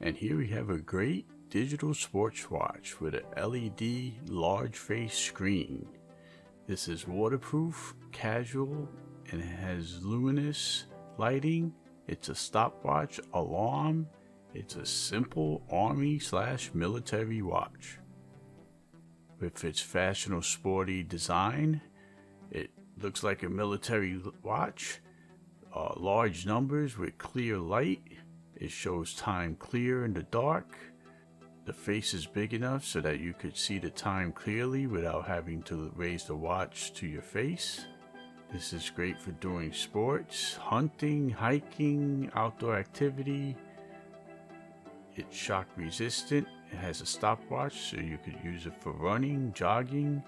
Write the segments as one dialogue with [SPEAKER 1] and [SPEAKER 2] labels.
[SPEAKER 1] And here we have a great digital sports watch with an LED large face screen. This is waterproof, casual, and it has luminous lighting. It's a stopwatch alarm. It's a simple army/military watch. With its fashionable sporty design, it looks like a military watch. Large numbers with clear light. It shows time clear in the dark. The face is big enough so that you could see the time clearly without having to raise the watch to your face. This is great for doing sports, hunting, hiking, outdoor activity. It's shock resistant. It has a stopwatch so you could use it for running, jogging.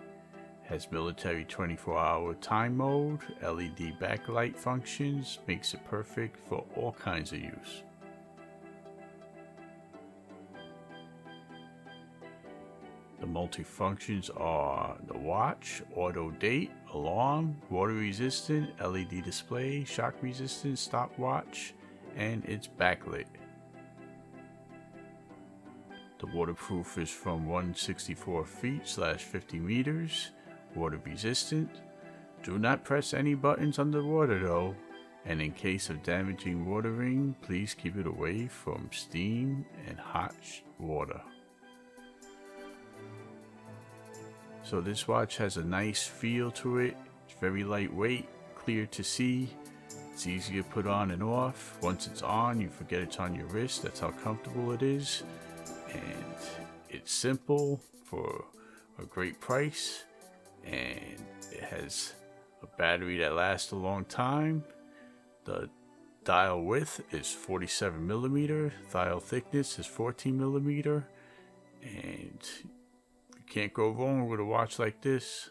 [SPEAKER 1] It has military 24-hour time mode, LED backlight functions, makes it perfect for all kinds of use. The multi-functions are the watch, auto date, alarm, water resistant, LED display, shock resistant, stopwatch, and it's backlit. The waterproof is from 164 feet/50 meters, water resistant. Do not press any buttons underwater though, and in case of damaging water ring, please keep it away from steam and hot water. So this watch has a nice feel to it. It's very lightweight, clear to see. It's easy to put on and off. Once it's on, you forget it's on your wrist. That's how comfortable it is. And it's simple for a great price. And it has a battery that lasts a long time. The dial width is 47 millimeter. Dial thickness is 14 millimeter. And can't go wrong with a watch like this.